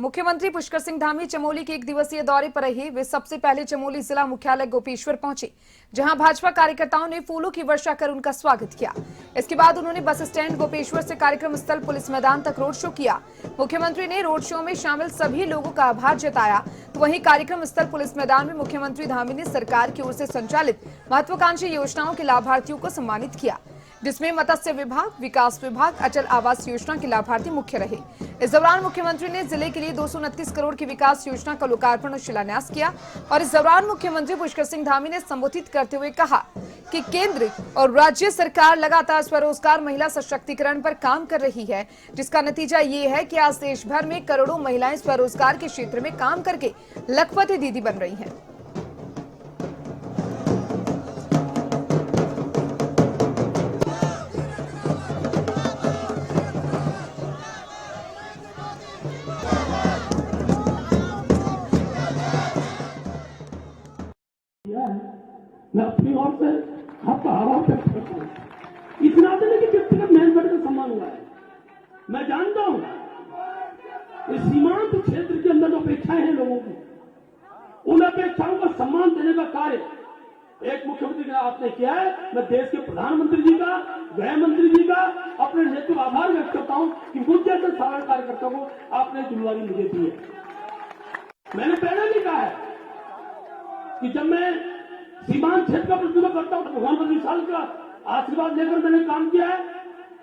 मुख्यमंत्री पुष्कर सिंह धामी चमोली के एक दिवसीय दौरे पर रहे। वे सबसे पहले चमोली जिला मुख्यालय गोपेश्वर पहुंचे, जहां भाजपा कार्यकर्ताओं ने फूलों की वर्षा कर उनका स्वागत किया। इसके बाद उन्होंने बस स्टैंड गोपेश्वर से कार्यक्रम स्थल पुलिस मैदान तक रोड शो किया। मुख्यमंत्री ने रोड शो में शामिल सभी लोगों का आभार जताया। तो वहीं कार्यक्रम स्थल पुलिस मैदान में मुख्यमंत्री धामी ने सरकार की ओर से संचालित महत्वाकांक्षी योजनाओं के लाभार्थियों को सम्मानित किया, जिसमें मत्स्य विभाग, विकास विभाग, अचल आवास योजना के लाभार्थी मुख्य रहे। इस दौरान मुख्यमंत्री ने जिले के लिए 229 करोड़ की विकास योजना का लोकार्पण और शिलान्यास किया। और इस दौरान मुख्यमंत्री पुष्कर सिंह धामी ने संबोधित करते हुए कहा कि केंद्र और राज्य सरकार लगातार स्वरोजगार, महिला सशक्तिकरण पर काम कर रही है, जिसका नतीजा ये है कि आज देश भर में करोड़ों महिलाएं स्वरोजगार के क्षेत्र में काम करके लखपति दीदी बन रही हैं। मैं अपनी ओर से आपका आभार व्यक्त करता हूं। इस नाते में कि व्यक्तिगत मेहनत का सम्मान हुआ है। मैं जानता हूं इस सीमांत क्षेत्र के अंदर जो अपेक्षाएं हैं लोगों की, उन अपेक्षाओं का सम्मान देने का कार्य एक मुख्यमंत्री का आपने किया है। मैं देश के प्रधानमंत्री जी का, गृह मंत्री जी का अपने नेतृत्व आभार व्यक्त करता हूं कि मुझ जैसे साधारण कार्यकर्ता को आपने जिम्मेदारी मुझे दी है। मैंने पहले भी कहा है कि जब मैं सीमांत क्षेत्र का प्रतिनिधित्व करता हूं तो भगवान विशाल का आशीर्वाद लेकर मैंने काम किया है,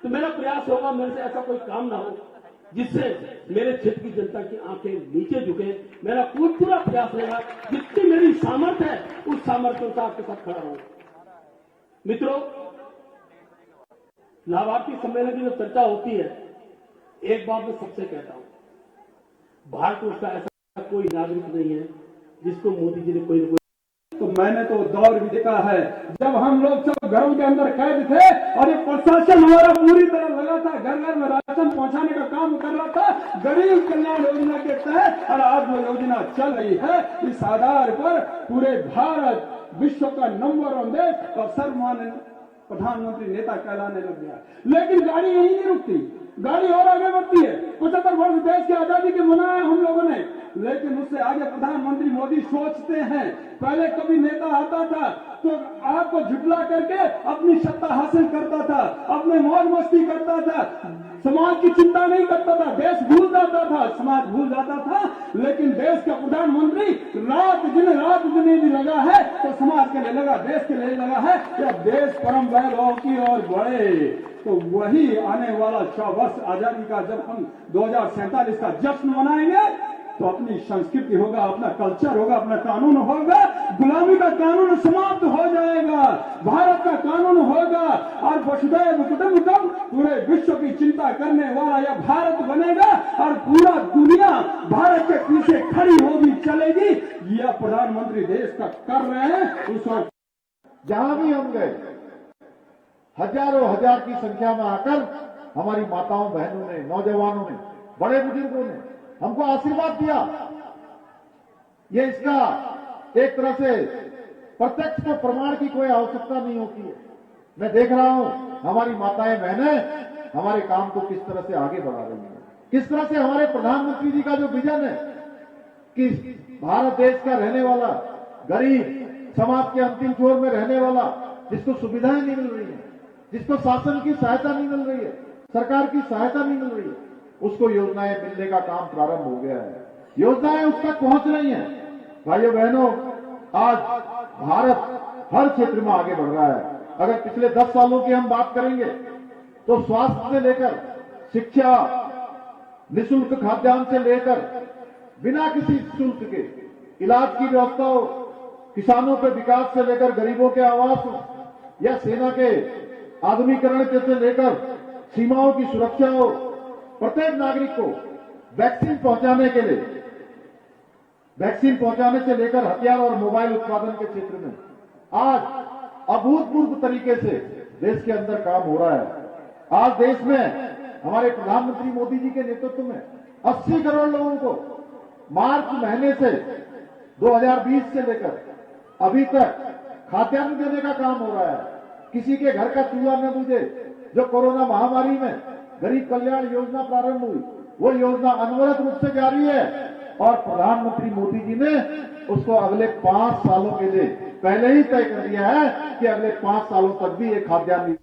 तो मेरा प्रयास होगा मेरे से ऐसा कोई काम ना हो जिससे मेरे क्षेत्र की जनता की आंखें नीचे झुके। मेरा पूरा प्रयास रहेगा, जितनी मेरी सामर्थ्य है उस सामर्थ्य से आपके साथ खड़ा रहूं। मित्रों, लाभार्थी सम्मेलन की जो चर्चा होती है, एक बात मैं सबसे कहता हूं, भारत में उसका ऐसा कोई नागरिक नहीं है जिसको मोदी जी ने कोई न कोई। तो मैंने तो दौर भी देखा है जब हम लोग सब घरों के अंदर कैद थे और ये प्रशासन हमारा पूरी तरह लगा था, घर घर में राशन पहुंचाने का काम कर रहा था, गरीब कल्याण योजना के तहत। और आज जो योजना चल रही है, इस आधार पर पूरे भारत विश्व का नंबर 1 देश और सर्वमान्य प्रधानमंत्री नेता कहलाने लग गया। लेकिन गाड़ी यही नहीं रुकती, गाड़ी और आगे बढ़ती है। 75 वर्ष देश की आजादी के मनाए हम लोगों ने, लेकिन उससे आगे प्रधानमंत्री मोदी सोचते हैं। पहले कभी नेता आता था तो आपको झुटला करके अपनी सत्ता हासिल करता था, अपने मौज मस्ती करता था, समाज की चिंता नहीं करता था, देश भूल जाता था, समाज भूल जाता था। लेकिन देश का प्रधानमंत्री रात दिन लगा है तो समाज के लिए लगा, देश के लिए लगा है कि देश परम वैभव की ओर बढ़े। तो वही आने वाला 100 वर्ष आजादी का जब हम 2047 का जश्न मनाएंगे तो अपनी संस्कृति होगा, अपना कल्चर होगा, अपना कानून होगा, गुलामी का कानून समाप्त हो जाएगा, भारत का कानून होगा और वसुधैव कुटुंबकम पूरे विश्व की चिंता करने वाला यह भारत बनेगा और पूरा दुनिया भारत के पीछे खड़ी होगी, चलेगी। यह प्रधानमंत्री देश का कर रहे हैं। उस वक्त जहां भी हम गए, हजारों हजार की संख्या में आकर हमारी माताओं बहनों ने, नौजवानों ने, बड़े बुजुर्गों ने हमको आशीर्वाद दिया। ये इसका एक तरह से प्रत्यक्ष को प्रमाण की कोई आवश्यकता नहीं होती है। मैं देख रहा हूं हमारी माताएं बहनें हमारे काम को किस तरह से आगे बढ़ा रही हैं, किस तरह से हमारे प्रधानमंत्री जी का जो विजन है कि भारत देश का रहने वाला गरीब, समाज के अंतिम छोर में रहने वाला, जिसको सुविधाएं नहीं मिल रही है, जिसको शासन की सहायता नहीं मिल रही है, सरकार की सहायता नहीं मिल रही है, उसको योजनाएं मिलने का काम प्रारंभ हो गया है। योजनाएं उस तक पहुंच रही हैं। भाइयों बहनों, आज भारत हर क्षेत्र में आगे बढ़ रहा है। अगर पिछले 10 सालों की हम बात करेंगे तो स्वास्थ्य से लेकर शिक्षा, निःशुल्क खाद्यान्न से लेकर बिना किसी शुल्क के इलाज की व्यवस्था हो, किसानों के विकास से लेकर गरीबों के आवास हो, या सेना के आधुनिकीकरण से लेकर सीमाओं की सुरक्षा हो, प्रत्येक नागरिक को वैक्सीन पहुंचाने के लिए, वैक्सीन पहुंचाने से लेकर हथियार और मोबाइल उत्पादन के क्षेत्र में आज अभूतपूर्व तरीके से देश के अंदर काम हो रहा है। आज देश में हमारे प्रधानमंत्री मोदी जी के नेतृत्व में 80 करोड़ लोगों को मार्च महीने से 2020 से लेकर अभी तक खाद्यान्न देने का काम हो रहा है। किसी के घर का चूल्हा न बुझे, जो कोरोना महामारी में गरीब कल्याण योजना प्रारंभ हुई, वो योजना अनवरत रूप से जारी है और प्रधानमंत्री मोदी जी ने उसको अगले 5 सालों के लिए पहले ही तय कर दिया है कि अगले 5 सालों तक भी ये खाद्यान्न